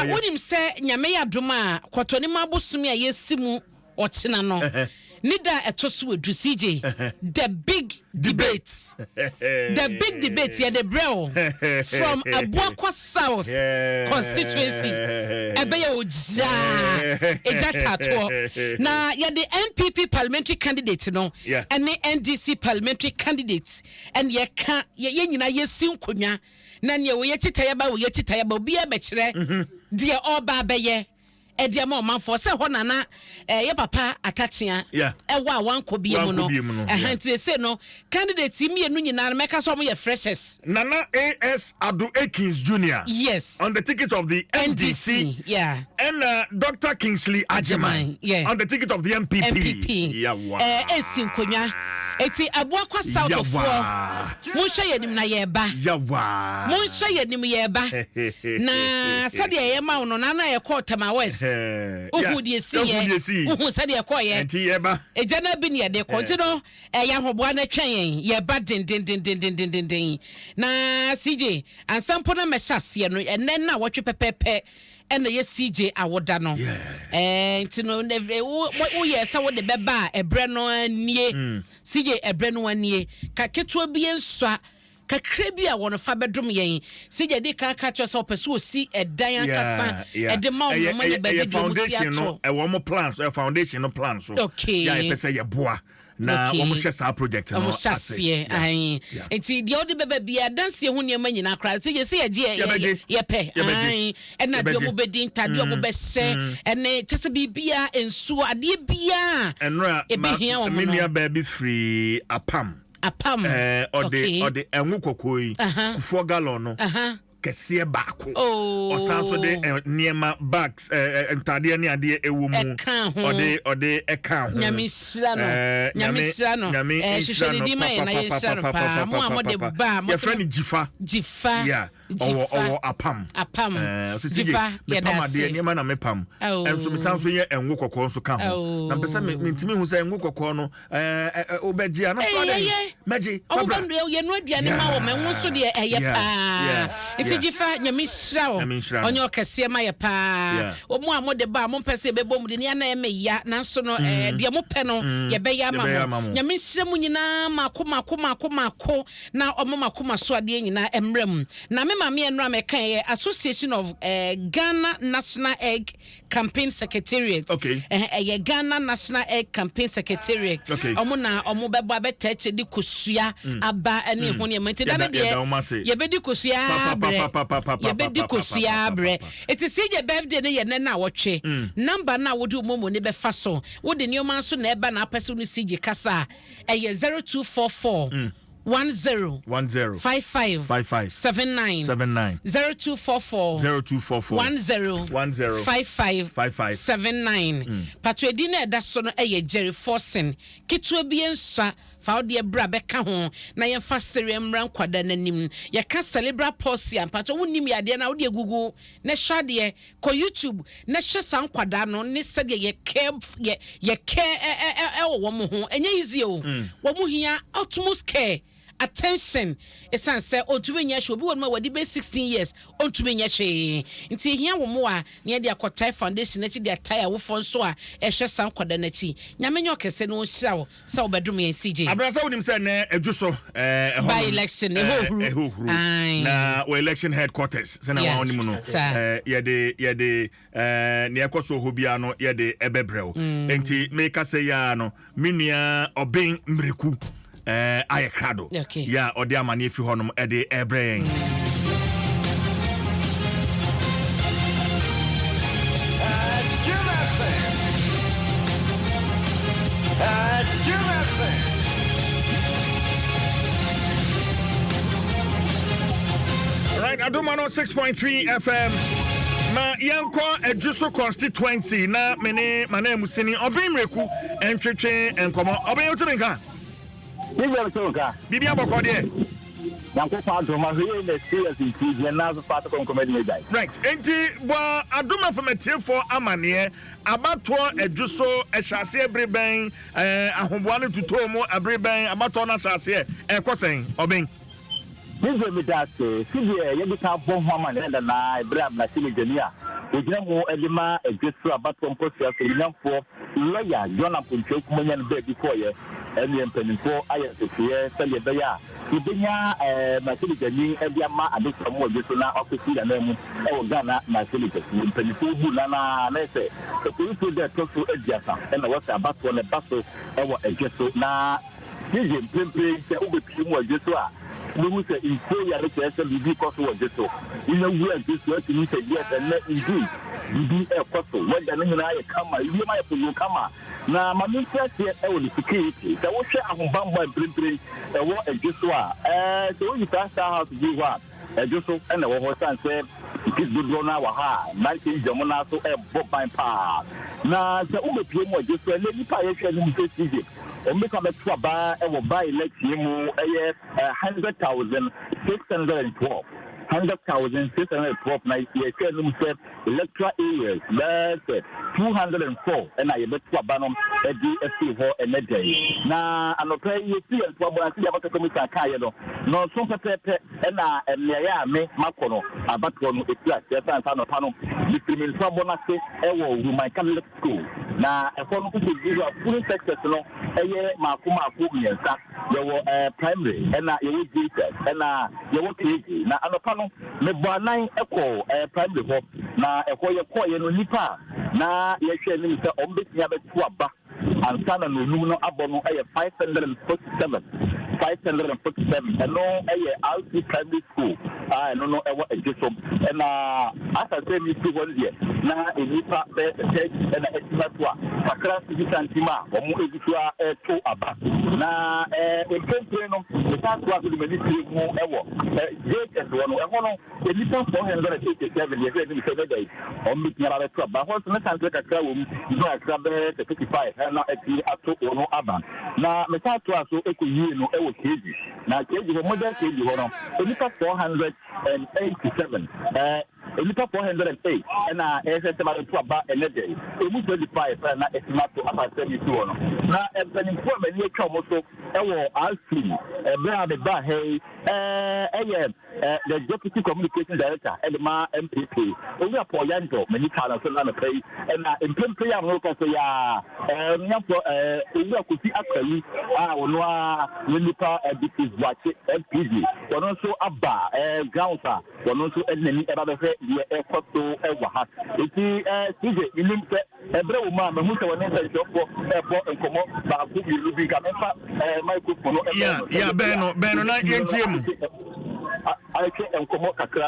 wonim se nyame ya doma kwotoni mabosumi a yesimu otena no nida etoso edu CJ the big debate the big debate ya the brew from Abuakwa South constituency ebeye oja ejatato na ya the NPP parliamentary candidate no and the NDC parliamentary candidates and ye nyina yesi nkonwa na ne wo ye titayaba obi e be kire de oba beye Edia mo manfo se ho nana ye papa atachia ewa wanko bie mu no ehante se no candidate mienu nyina na meka so mo ye freshers Nana AS Adu Akins Jr. Yes, on the ticket of the NDC and Dr. Kingsley Ajeman on the ticket of the MPP esinkonya eti Abuakwa South of Munsha yenim na yeba Munsha yenim yeba na sade ye ma no na ye Kotama West ohu die si ohu sade ye koye enti yeba ejana bi ne ye de kontino ya hoboa na twen yeba din na CJ ansampo na mehase no enen na wotwe pepepe ena ye CJ awoda no ntino wo ye sa wo de beba ebre no anie CJ ebre no anie ka keto bi ensua kakra bi a wono fa bedom yen CJ de ka cho so pese osi edan akasa ede ma wo ma ye ba bi do mutiato e wo mo plans e foundation no plan so ya e pese ye boa na wo mo share project no ase ai enti de odi beba bia danse hu ne manyina kra CJ se ye pe ai ena de mo bedin tade mo be se ene chese bibia ensuo ade bia enra me nia ba bi free apam ode enwu kokoi kufo galon no kese baako osanso de niema bags entade ne ade ewo mu ode eka ho nyamisira no hwehwede di ma na yesira no pa mo amode ba mo ye friend jifa yeah or apam jifa ye da se niema na mepam enso misanso ye enwo kokko nso ka ho na pesa mentimi hu se enwo kokko no obegia na so de meji pabra ye no aduane ma wo menwo so de eye pa jifa nyamisira onye okese ma ye pa omo amode ba mo pese bebo mu de ne na eme ya nanso no de mo pe no ye be ya ma mo nyamisira mu nyina makoma na omo makoma so ade nyina emrem na me ma me enra me kan ye Association of Ghana National Egg Campaign Secretariat Ghana National Egg Campaign Secretariat omo na omo bebo abetache di kosua aba ene ho ne menti da de ye be di kosua ye be di kosua bre eti CJ birthday ne ye na wotwe number na wodi momo ne be fa so wodi ne oman so na eba na apese no CJ kasa 0244 10 55 79 0244 10 55 79 patwedi na eda so no Jerry Forson kitwa bi ensa fa ode bra beka ho na ye fa seremran kwada nanim ye ka celebral palsy ampato wonim yade na ode gugu na hwade ko YouTube na hwe san kwada no ne sede ye wo mo ho enye easy o wo mo hia utmost care attention esan say ontumenya hwe obi wonma wadi be 16 years ontumenya hwe nti hia wo mo a ne de akotai foundation na chi de ataya wo fon so a ehwe san kwada na chi nyamenyo okese no hia wo sa obedum yan CJ abrasa wonim say na adwuso by election ehuru na we election headquarters say na wa onim no ye de ne ekoso hobia no ye de ebebrew nti make say ya no menua obin mreku ayakrado ya odi amani efi honom ede ebreng right Adom 106.3 FM na yanko Dwaso constituency na mene mana musini obimreku entwetwe enkomo obin otirinka Bibi aboko de. Yanko pa Adom ahwe na serious increase na so part of comedy guy. Right. Enti bo Adom affirmative for amane abato Dwaso ehase ebreben ahomboa no tuto mu ebreben abato na hase ekosen obin. This is me that CJ ye be ka bon ho amane na ebram na CJ Ojamo Edima, a gesture about one person for lawyer, John Apuncho, Kuman Bay before you, and the Penny4, I have to hear, tell you they are. Ibenya Matilda, Ediama, and this more Jesuna, office, and then Ghana, Matilda, Penny4, Nana, let's say, the police will get to Edjasa, and I was about one a battle, a gesture. Now, Pigeon, Pimpin, the Uber Jesua. We will say in 4 years, because of this. We know we are just working to yes and let me do. You be a puzzle. When the come, you might put your come. Now, my minister said, I will security. The water of Bamba and Pimpin, a war and Jesua. So you pass out to do what? A Joseph and our horse and said, it is good on our high. 19 Jamona, so a Bob by Park. Now, the Uber Pimo just let me pay a share. Make a bar and will buy election 100,612. 100,612 night year electoral areas. That's 204 and I bet to a banum a DSC for a day. Now I'm not paying you see and problem I see about the committee Kayano. No so pepe and Naya me Makono about one it's like yes and son of Pano. The criminal someone say ewo who my Catholic school. Now a form of a full success no Makuma Kumiansa. There were primary and you would do that and you would easy. Now I'm a panel me Banai Echo primary hope. Now a koya no nipa. Na yɛhwɛ nim sɛ ɔmbɛtumi abɛto aba ansa na nonum no abɔ no ɛyɛ 547 ɛno ɛyɛ RC primary school ɛno no ɛwɔ agyesom ɛna asa sɛ mi si hɔ no deɛ na nnipa bɛyɛ sɛ ɛna ɛtima to a kakra sisi santim a ɔmo ɛgusu a ɛto aba na mpempere no ɛsa to a so de m'ani tiri mu ɛwɔ JS wɔ no ɛhɔ no nnipa 487 yɛhwɛ nim sɛ bɛda yi ɔmbɛtumi abɛto aba hɔ so ne santere kakra wɔ mu no akra bɛyɛ 55 ɛna ɛti ato ɔno aba na mesa to a so ɛkɔyie no ɛwɔ keji na keji hɔ modern keji hɔ no onipa 487 onipa 408 ɛna ɛsɛ sɛ ma to aba ɛnɛ dɛ emu 25 ɛna ɛtima to aba sɛ mi si hɔ no na mpanimfoɔ a mani atwa mo so ɛwɔ RC ɛbɛrɛ a bɛba ha yi ɛyɛ the deputy communication director ɛdema MPP owi apɔ yanjɔ mani kaa na so na pɛ yi ɛna mpempe a mo ka so ya nyafo owi akosi akayi a ɔno a nipa DP Wache MPD ɔno nso aba grounds a ɔno nso ɛnani ɛba bɛhwɛ deɛ ɛkɔ so ɛwɔ ha eti CJ nim sɛ ɛbrɛ wo ma mahu sɛ wɔne nsɛnkyɛfoɔ ɛbɔ nkɔmmɔ baako mmienu bi ka mefa microphone no bɛno na yɛntie mu ayɛhwɛ nkɔmmɔ kakra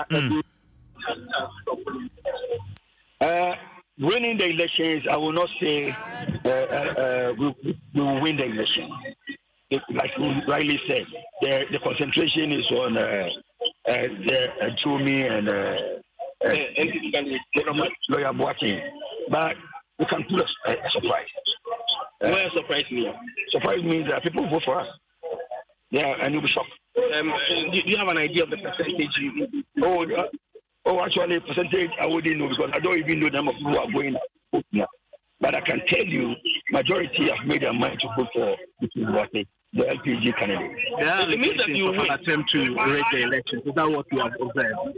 winning the elections, I will not say we will win the election. Like you rightly said, the concentration is on the Jumi and lawyer Boating. But we can put a surprise. Where surprise me? Surprise means that people vote for us. Yeah, and you'll be shocked. Do you have an idea of the percentage? Actually, percentage I wouldn't know because I don't even know the number of people who are going to vote now. But I can tell you, majority have made their mind to vote for the LPG candidate. It means that you will attempt to rig the election. Is that what you have observed?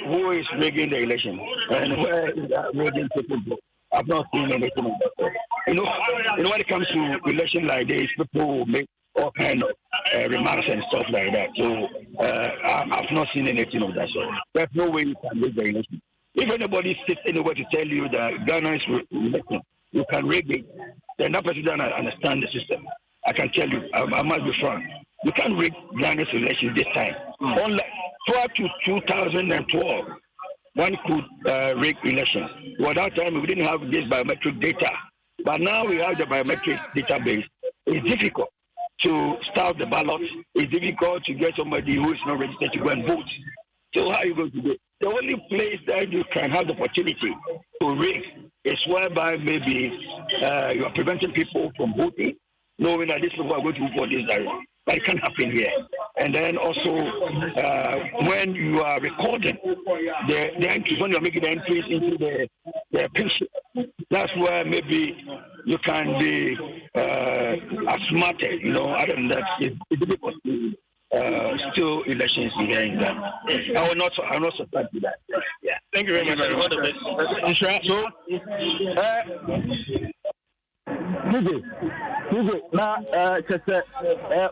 Who is rigging the election? And where is that rigging people vote? I've not seen anything of that. You know, when it comes to election like this, people make all kind of remarks and stuff like that. So I've not seen anything of that sort. There's no way you can rig the election. If anybody sits anywhere to tell you that Ghana is electing, you can rig it, then that person doesn't understand the system. I can tell you, I must be frank. You can't rig Ghana's election this time. Unlike 12 to 2012, one could rig elections. Well, that time we didn't have this biometric data. But now we have the biometric database. It's difficult to start the ballot. It's difficult to get somebody who is not registered to go and vote. So how are you going to do it? The only place that you can have the opportunity to rig is whereby maybe you are preventing people from voting, knowing that these people are going to vote for this direction. But it can't happen here. And then also, when you are recording the entries, when you are making the entries into the picture, that's where maybe you can be smarter. You know, other than that, it's difficult to still elections in Ghana. I will not support that. Yeah. Thank you very much. All the best. Na chese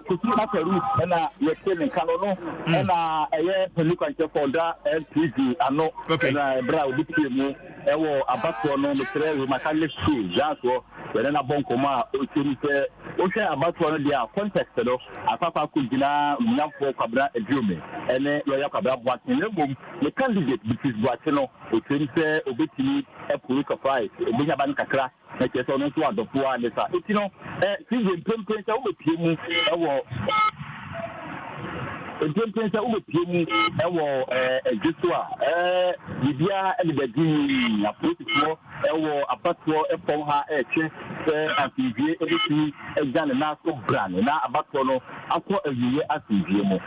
kusuma peru na yekele kanono na eye pelikwanche folder LTG ano na bra obitie mu ewo abato no metre makale school janso wele na bonko ma otiri se o se abato no dia context no afafa kugina nyamfo kwabra edume ene yo yakabra boatin lebom the candidate because boatino otiri se obetini epuru price obinya ban kakra na chese no so adofo anesa etino sinje mpempe sa ubepie mu ewo mpempe sa ubepie mu ewo ejiswa bibia elibedi apolitico ewo abatwo epon ha eche afivie ebiti ejane na so brand na abatwo no akọ awiye afivie mu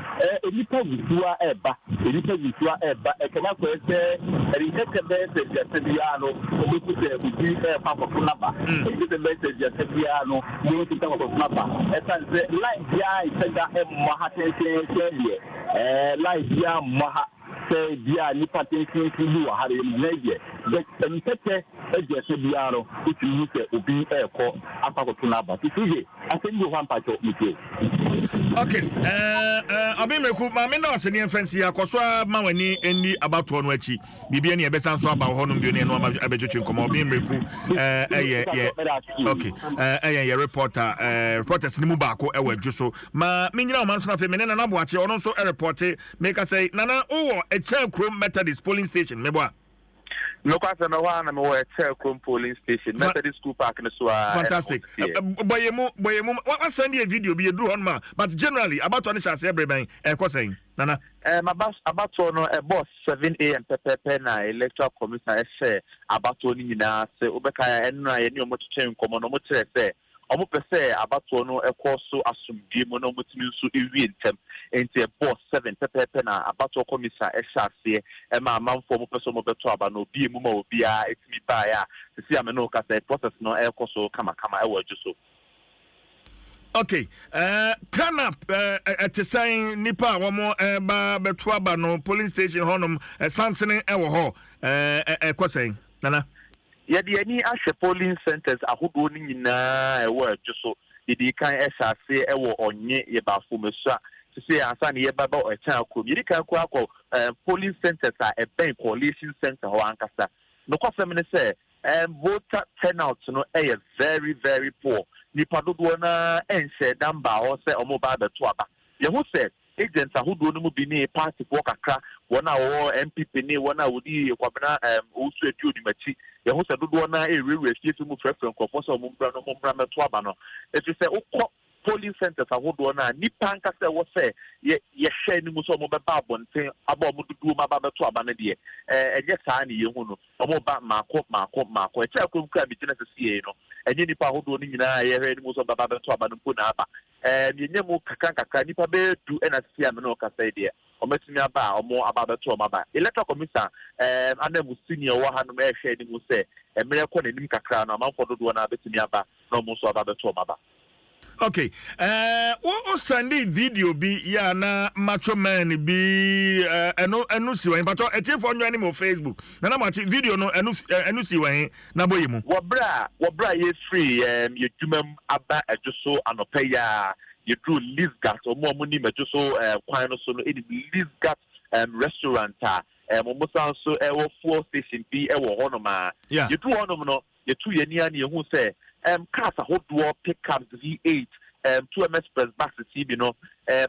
enipa gutua eba ekena ko ese erikeke be se bia no obeku se ubi papofo naba ekete be se bia no mo ti ta papofo naba esanse line bia isega emma ha tense line bia maha se bia ni patensin lu ha re meje but empete eje bia no uti se obi eko apakoto naba tije asenji ho ampacho mike. Okay, Abimeku, ma me no se ne fancy akoso ma wani eni abato no achi bibia ne ebesan so aba ho no bi ne no abetwetwe nkomo Abimeku okay reporters ni mu baako e wadwo ma me nyina o man so na fe me ne na boache ono so reporte make say nana owo e cha krom Methodist polling station meboa no kwase no wa na me wo Chelcom polling station Methodist school park no so fantastic boyemu what send a video be do on ma but generally about one shall say everybody saying nana about no boss 7 a.m. pepe na electoral commission share about ni nyina se obeka enra ye ni omotuche nkomo no motre se omo pese about no ekoso asumdie mo no motimi nso ewie ntem enti boss 7 pepe na about commission share ma manfo mo pese mo beto aba no bi emu ma obi a etimi ba ya sisi ameno ka say process no ekoso kama e wajuso. Okay, turn up at the sign nipa womo ba beto aba no polling station honum sansene e wo ho saying nana yedi ani ahwe polling centers ahodo ni nyina e wo adwo yedi kan esase e wo onye ye ba fomesua sisi ansa ne ye baba o echa akom yedi kan ko akọ polling centers a ben coalition center ho ankasa no kwasem ne say voter turnout no e very very poor nipa dodo na ense damba ho se omo ba beto aba ye ho se agents ahodo no mu bi ni party ko kakra wona wo MPP ni wona wodi kwabena osu edu di machi ye ho se dodo na erewe fiesu mu frefren kofo so mo mbra meto aba no e fi se ukọ polling centers ahodo na nipa nka se wo se ye hwe ni mu so mo beba abonten aba mo dodo ma ba beto aba na de enye saa ni ye hu no omo ba mako e cha kwamkura bi tena sesiye no enye nipa ahodo ni nyina ye hwe ni mu so baba beto aba no na aba yenye mu kakra nipa be du na sesiya me no ka say de ometumi aba omo aba beto aba electoral commission anamu senior wa hanu me hwe ni mu se emere ko na nim kakra na amanfo dodo na betumi aba na omo so aba beto aba. Okay, o Sunday video bi ya na macho man bi enu si wan but e tie for nwa ni mo Facebook na ma video no enu si wan na boyemu wobra ye free ye dwumam aba adwoso anopa ya ye drew Lisgat omo ni medwoso kwan no so no edi Lisgat restaurant mo san so wo fuel station bi wo hono ma ye drew hono no ye tu ye ni ani ye hu se cars ahodo pickups V8 2 Express buses bi no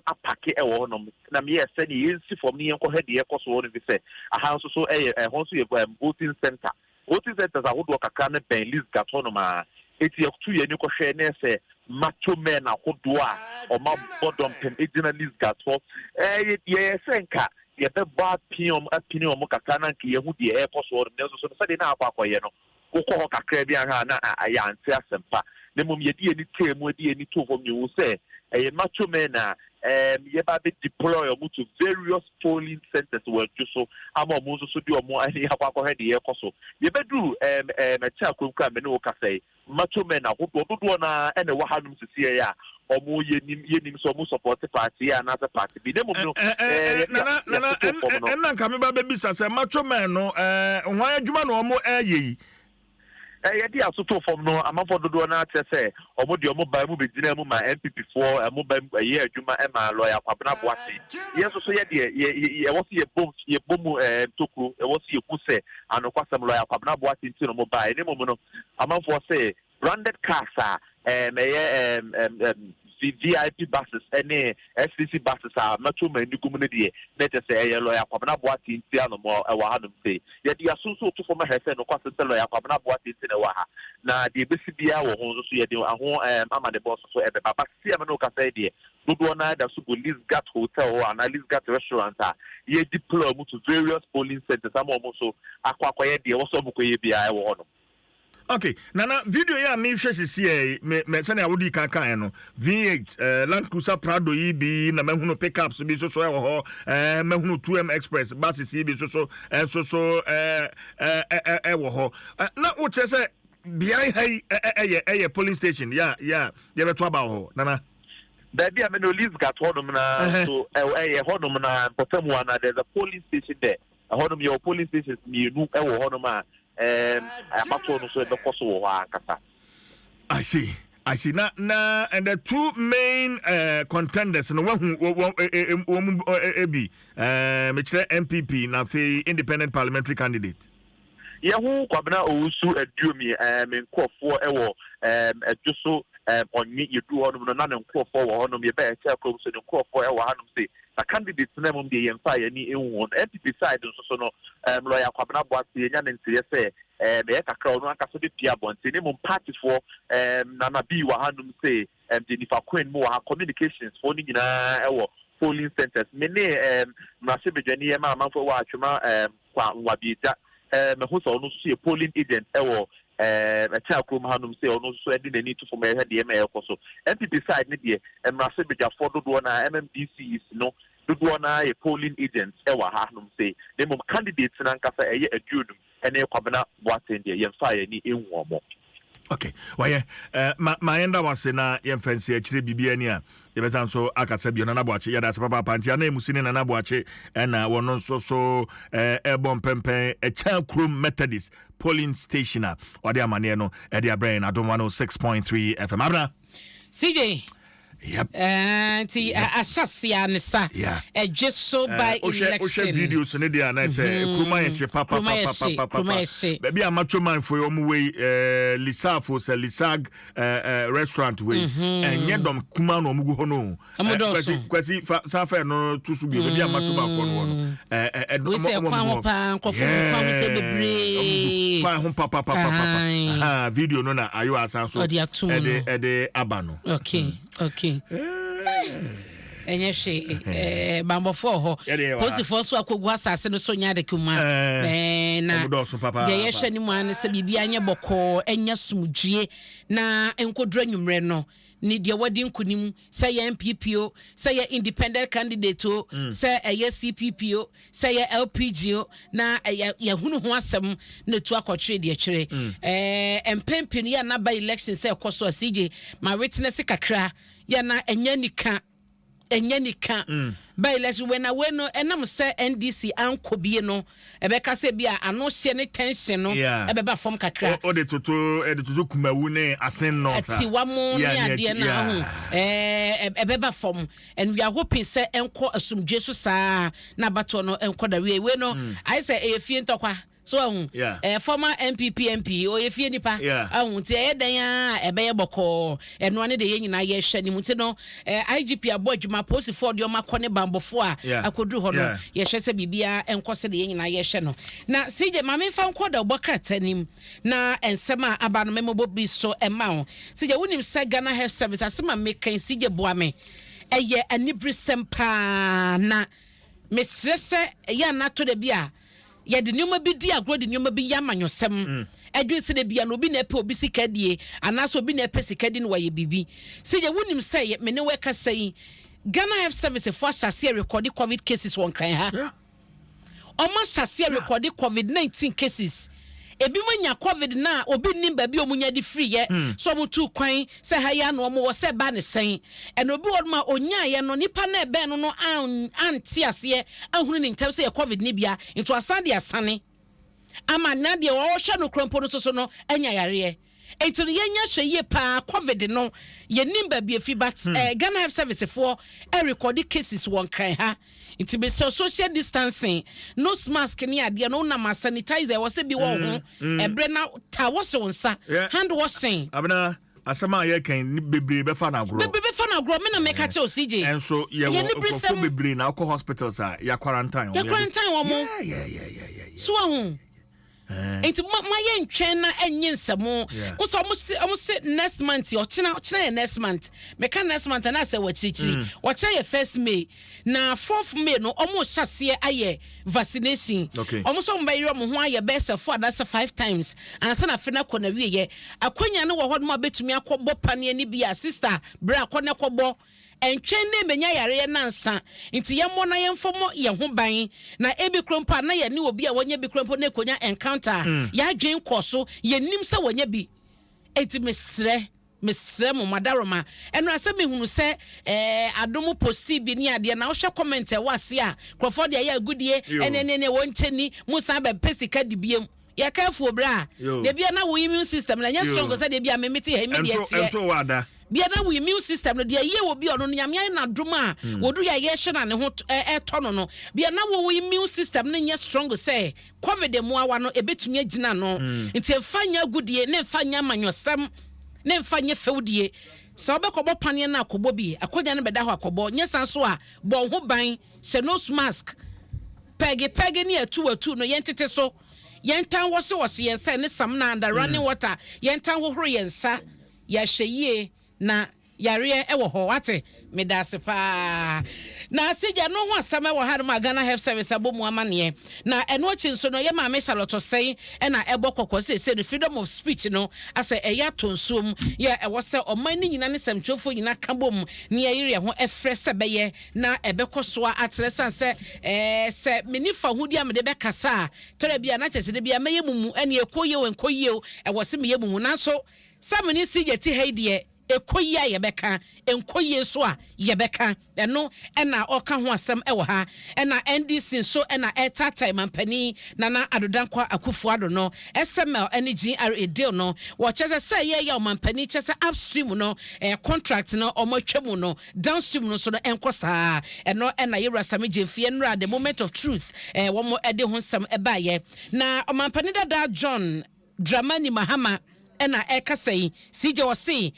apake e wo no na me yesa ni yensi from ni enko hede ye koso wo no bi se aha so ho so ye voting centers ahodo kakra ne ben Lisgat hono ma eti ye tu ye ni ko hwe na se macho men ahodo a o ma bodom pen edina Lisgat ho ye senka ye be ba opinion mo kakra na nke ye hu de e koso wo no so se de na akwakoye no ukọ kakra bi aha na ayanti asempa ne mum yedi eni temu edi eni to from you say macho men na ye ba be deploy omo to various polling centers were just so ama omo so di omo ani akwa he de ye koso ye bedu cha kwamkra me ne wo ka say macho men na dodo na ene wa hanum sisi ya omo yenim so omo support party another party bi dem no na nka me ba bisa se macho man no hwan adwuma no omo ayeyi yedi asoto fom no amafo dodo na atese omo de omo ba mu begina mu ma MPP4 omo ba ye adwuma e ma lawyer Abena Boate yeso so ye wo se ye bom tokuro e wo se ye kuse anokwasem lawyer Abena Boate ntino mo ba ene mo no amafo se branded cars VIP buses any SCC buses are metro man you community let us say lawyer Abena Boate ntia no mo e wa hanum say ye dia so to former hefe no kwase lawyer Abena Boate ntia na wa ha na de besi bia wo ho so ye de aho ama de boss so e be baba see am no ka say de dodo na da so police gat hotel or analyst gat restaurant ye deploy mu to various polling centers am mo so akwa ye de wo so mo ye bia e wo no. Okay, nana video ya me hwese sie me sene awodi kan no V8 Land Cruiser Prado yi bi na mahunu pickups bi so e wo ho mahunu 2M Express buses yi bi so wo ho na wo chese behind hey polling station ya beto aba ho nana Baby, I mean, no leaves got honum na so honum na bottom one. There's a polling station there. A honum your polling station you know honum I see. Now, and the two main contenders, no one MPP, now independent parliamentary candidate. Yahu Abena Owusu Edumi in court for just so on me you do on none and court for on me better close in court for our say the candidates name the empire any one MPP side so no lawyer Abena Boate and say the crowd no aka so de pia bonte ne mo party for nana bi wa hanum say Jennifer Queen mo ha communications for ni nyina polling centers me ne mrase bedwani e ma manfo wa atwema kwa nwabieja me ho so no so polling agent a child hanum say ono so edi nani to for me head de me so MPP side ne de mrase bedja for do na MMDC no do na a polling agent hanum say ne mo candidates na nkasa eye adwunum ene Abena Boate de yemfa ni enwomo. Okay, why my enda was na yemfansi akire bibia ni a yebeza so akasa bi na Boate yada se papa pantia na emusini na Boate na wono nso so ebon pempen a Chankrum Methodist polling station or the amane no e dia brain Adom 106.3 FM Abena CJ. Yep. Ti ashasia nisa. Just so by election. Videos ne dia na say kruma ye papa. Baby amacho man for your way Lisafo se Lisag restaurant way. Enye dom kuma no mugu hono. Kwasi safa no tusu bi baby amacho man for no. We say kwa nkofo se bebre. Kwa hom papa. Video no na ayo asanso. E de abano. Okay. Enye she bambofo ho posifo so akogu asase no so nya de kuma na de ye hwe ni mu an se bibia anye boko enya sumdue na enkodura nwumre no ni de wadi nkunim say ye MPPO say ye independent candidate o say ye CPPO say ye LPGO na ye hunu ho asem na tu akotwe de kire empempinu ya na by election say koso CJ my witness kakra ya na enyanika by election when no enam say NDC ankobie no ebeka se bia ano hye ne tension no ebeba form kakra o de toto kumawu ne asen no fa ati wamo ne ade na ho ebeba form and we are hoping say enko asumdwe so saa na bato no enko da we no I say efie ntokwa so former MPP MP o yefie nipa ahun ti e dan a ebeye boko eno ane de ye nyina ye hwe ni muti no IGP abodwuma post for de o makone bambofo a akodru ho no ye hwe se bibia enkose de ye nyina ye hwe no na CJ mame fa nkoda obokrata nim na ensema aba no memobo bi so ema ho CJ wonim se Ghana Health Service asema mekan CJ boame eye anibrisem pa na mesrese ya na to de bia ye de nyoma bi di agro de nyoma bi ya manyosem adwen se de bia no bi na epe obi sikadie anaso obi na epe sikadi no waye bibi se je wonim se me ne weka sei Ghana Health Service for share record COVID cases won kran ha o ma share record COVID-19 cases ebi mo nya covid na obi nim ba bi omunya di free ye so mo tu kwan se ha ya no mo wo se ba ne sen and obi wo ma onya ye no nipa na ebe no anti ase ahunu ni ntam se ye covid ni bia into asade asane ama na de wo hwe no krompo no so no anya yare enti no yenya hwe ye pa covid no ye nim ba bi afi but Ghana Health Service for record cases won kran ha enti be social distancing nose mask ni ade no na sanitizer wo se bi wo ho ebre na ta wo se wonsa hand washing Abena asama ye kan bebre be fa na agro me na make catch o CJ and so ye wo bebre na ko hospitals ya quarantine wo mo so ho enti ma ye ntwen na enye nsemo so mo se next month o chena next month me kan next month na se wachichiri wo che ye 1st May na 4th May no omo hyase aye vaccination omo so mba yiro mo ho aye best for that 5 times ansa na fe na kɔ na wie ye akonya ne wo ho no betumi akɔbɔ pane ani bia sister bra akɔ ne kɔbɔ entwen ne menya yare nansa nti yemmo na yemfomo ye ho ban na ebi krompa na ye ne obi a wonye bi krompo na konya encounter ya dwen koso ye nim se wonye bi enti mesre mo madaroma eno asemi hunu se Adom posti bi ni ade na wo hwe comment e wase a Crawford ya agudie enene woncheni musa be pesika dibiem ya kafu bra de bia na wo immune system na nya strong se de bia memeti he me de tie bia na wo immune system no de ye wo bi ono nyame na dom a wodu ya ye hwe na ne ho tono no bia na wo immune system no nya strong say covid mo awa no ebetumi agina no nti efanya agudie na efanya manyosem na efanya fewdie so obekọbọ pane na akọbọ bi akonya ne beda ho akọbọ nyesan so a bo ho ban se nose mask pege ni atu no yentete so yentan wo se yensa ne sam na under running water yentan ho horo yensa ya hweye na yare ewo ho wate medase pa na asija no ho asama wo ha ma Ghana Health Service abomu amane na eno chinso no ye ma me saloto sei na ebo kokko se no freedom of speech no ase eya tonsom ye ewo se oman ni nyina ne samtwofo nyina kabom ne yire ho efre se beye na ebekoso atresan se se menifa hudi amede be kasa tore bia na chese de bia meye mumu ene ekoye wenkoye ewo se meye mumu na so samani si yeti heide ekoyia yebeka enkoyie so a yebeka eno ena oka ho asem ewo ha ena NDC so ena etata mampani na adodankwa akufu ado no SML energy GRA deal no wo chese say ye ya mampani chese upstream no contract no omotwemu no downstream no so no enkosa eno ena yewra sameje fie nra the moment of truth wo mo ede ho nsem ebaye na mampani dada John Dramani Mahama ena ekasai sije wose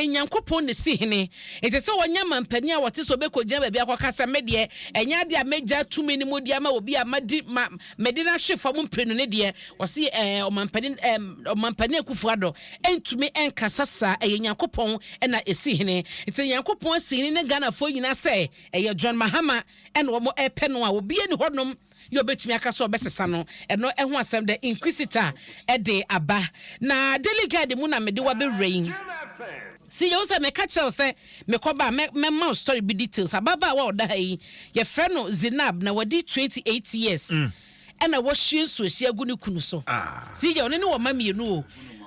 nyankopon ne si hene ete se wonya mampani a wote so bekogya ba bia kwakasa medie enya de a meja tumi ni modi ama obi amadi medina hwefo mo mprenu ne de wose omampani akufuado entumi enkasasa nyankopon ena esi hene ete nyankopon si hene ne Ghana fo nyina se John Mahama ena wo mo epeno a obi ani honom yo betumi akaso obesesa no eno eho asem de inquisitor de aba na delegate mu na mede wa be rain si yo se me catch you say me koba me ma story be details ababa wa oda yi ye frɛ no Zinab na wadi 28 years ena wo hwie so hwie gu ne kunu so si yo ne wo mamienu o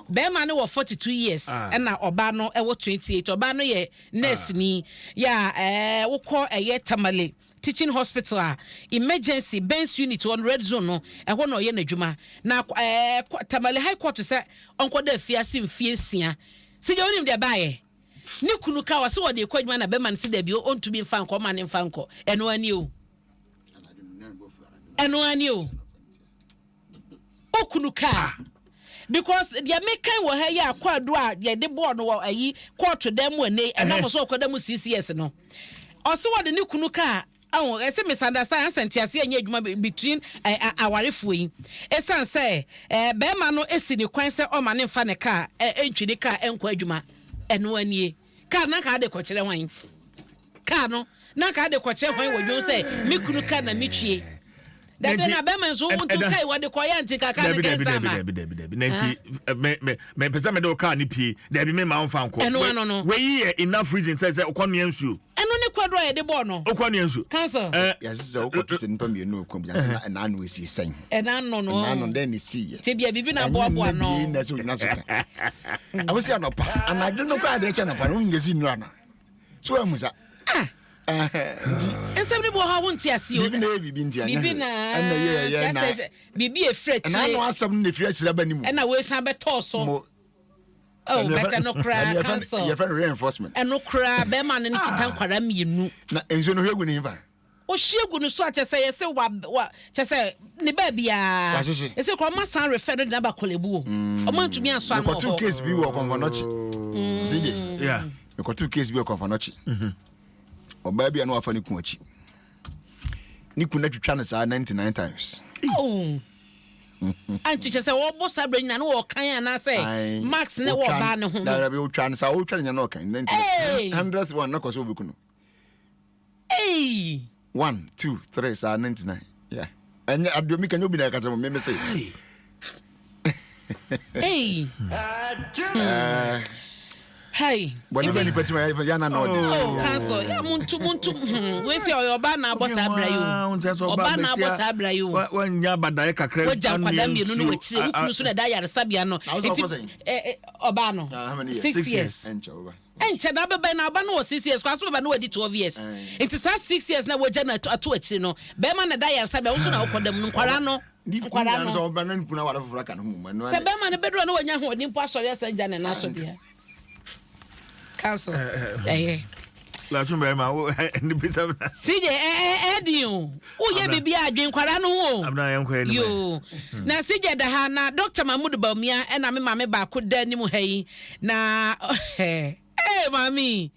be ma ne wo 42 years ena oba no ewo 28 oba no ye nurse ni ya wo kɔ Tamale teaching hospital emergency Benz unit on red zone no ehwo no ye nadwuma na Tamale high court say onko da fiase mfie sia sije onim de baaye ni kunu ka wase wo de kwadwuma na be man se da bi ontumi mfa nko ma ne mfa nko eno ani o okunu ka because the American wo ha ya kwado a ye de board no ayi court dem wane na mo so kwada mu CCS no oso wo de ni kunu ka ese misunderstand asentiase enye adwuma between awarefo yi esan say be ma no esi ni kwan se o ma ne mfa ne ka entwini ka enko adwuma eno anie ka na ka de kwakere hwan ka no na ka de kwakere hwan wodwo say mikunu ka na mitwie da be na be ma so wontu kai wode koya ntika ka ne kensa ma nti me pesa me de ka ni pie da bi me ma mfa nko we yi enough reason say okonu ensuo eno ne kwadro ye de bo no okwa ne enso cancel yes so okoto se npa me no okwa bi na no esi sen na no then see ye te bia bibi na bo no na so nyina so ka awose anopa anadwo no kwa de che na pa no ngezi nura na so amusa ensem ni bo ha won ti ase o bibi ntia na ye na bibi e frɛ chi na no asam ne frɛ chi ba ni mu na we san be to so oh better no cry cancel your friend reinforcement no cry be man ne kita nkwara mienu na enzo no hwegu ni ba o hiegu no so ache say yese wa che ne ba bia ese ko ma san refer no na ba kolebu o ma ntumi aso an ko two case bi wo konfonochi zidi yeah me ko two case bi wo konfonochi oba bia no afa ni ku achi ni ku na twitwa ne saa 99 times oh anti che say wo bo sabra nyina no wo kan ana say max ne wo ba ne ho da be wo twa ne saa wo twa nyina no kan 101 na ko so obeku no 1 2 3 saa 99 yeah and adomi kan obi na ka tamo me say hey when you put my yana no cancel ya muntu we say oba na boss abra you oba na boss abra you wanya badaye kakra wo jan kwada mienu no wachire ukunu so na da yare sabia no oba no 6 years enche da beba na oba no 6 years kwaso beba no wadi 12 years it is 6 years na woja na ato achire no be ma na da yare sabia wo so na ukodam no kwara no kwara no so oba na nkuna wala fufura kan mu ma no se be ma na bedro na wanya ho nimpo asori asanja na na so bia cancel la tumbe ma wo ndi bisa na sije ediu wo ye bibia adwen kwara no ho abna yan kwa ni yo na sije da ha na Dr. Mahmoud Bawumia na me mame ba ko da ni mu hayi na mami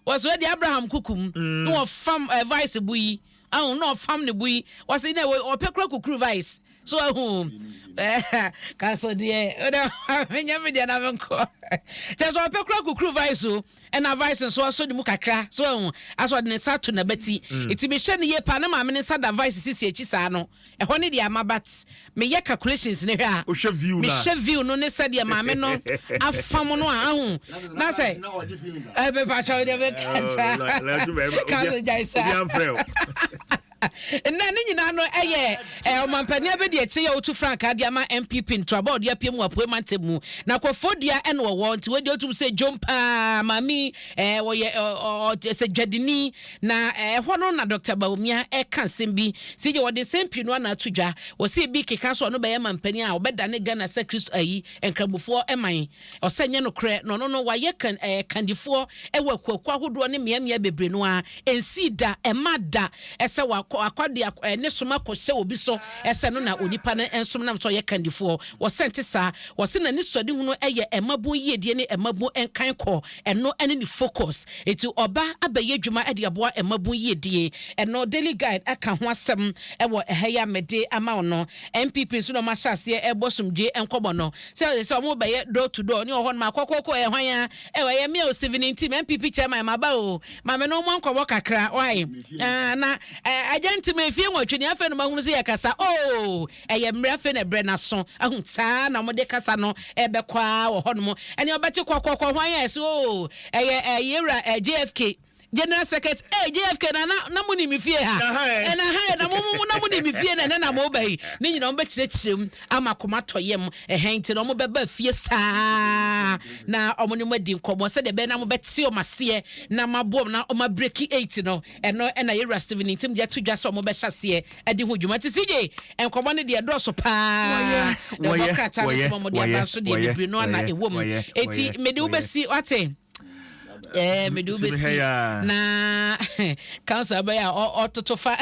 was ready Abraham kukum no fam vice bui no fam ne bui was in opekra kukuru vice so cancel there menya me dia na venko there's opekra kukuru vice and a vice so the mukakra so aso de sa to na bati iti me hwe ne ye pa na ma me ne sa da vice sisi echi sa no e ho ne dia mabat me ye calculations ne hwe a o hwe view na me hwe view no ne sa dia ma me no afam no a ahu na say be pa cha de be cancel jaisa na ni nyina no eye omampania be de eche ya otu frank adia ma MPP ntrabo de apiem wapoe mantemu na kofodua ene wo nti we de otum se jompa mami wo ye se jadini na ho no na Dr. Bawumia kan sembi sije wo de sempi no na atudwa wo se bi keka so no be mampania a obeda ne Ghana se Kristo ayi enkrabufo eman o senye no kre no wa ye kan kandifo ewa kwakwa hodo ne miamia bebre no a ensida emada ese wa akwade ne soma kose obi so ese no na onipa ne ensom nam so ye kandifo wo sente sa wo se na ni sode hunu eye emabon yedie ne emabon enkan ko eno ene ni focus eti oba abaye dwuma ade aboa emabon yedie eno daily guide aka ho asem ewo eheya mede ama no MPP so no ma hyase ebosumdwe enkobo no se omo baye door to door ni ho no makokoko ehwan ya ewo ye me o Steven Ntim MPP chairman maba o ma me no mo nkobo kakra why na agent me fie nwatwini afa no mahunu se yakasa eye mra fe na bre na so ahunta na mo de kasa no ebekwa wo hono ene obete kokoko hwan ya so eye yera JFK General Secretary JFK na mo ni mfie ha na mo na mo ni mfie na mo bai ni nyina mo be kirechirem ama koma toyem ehenti no mo beba fie saa na omo ni mo di nkomo se de be na mo beti o mase na mabom na o ma breaki 8 no eno na yera Steven Ntim dia tudwa so mo be hyase adi ho dwuma ti sije enkomo ne de do so pa Democrat na mo dia ba so de bibiri no na ewom eti me de wo besi wate me do be see na cancer by or to fa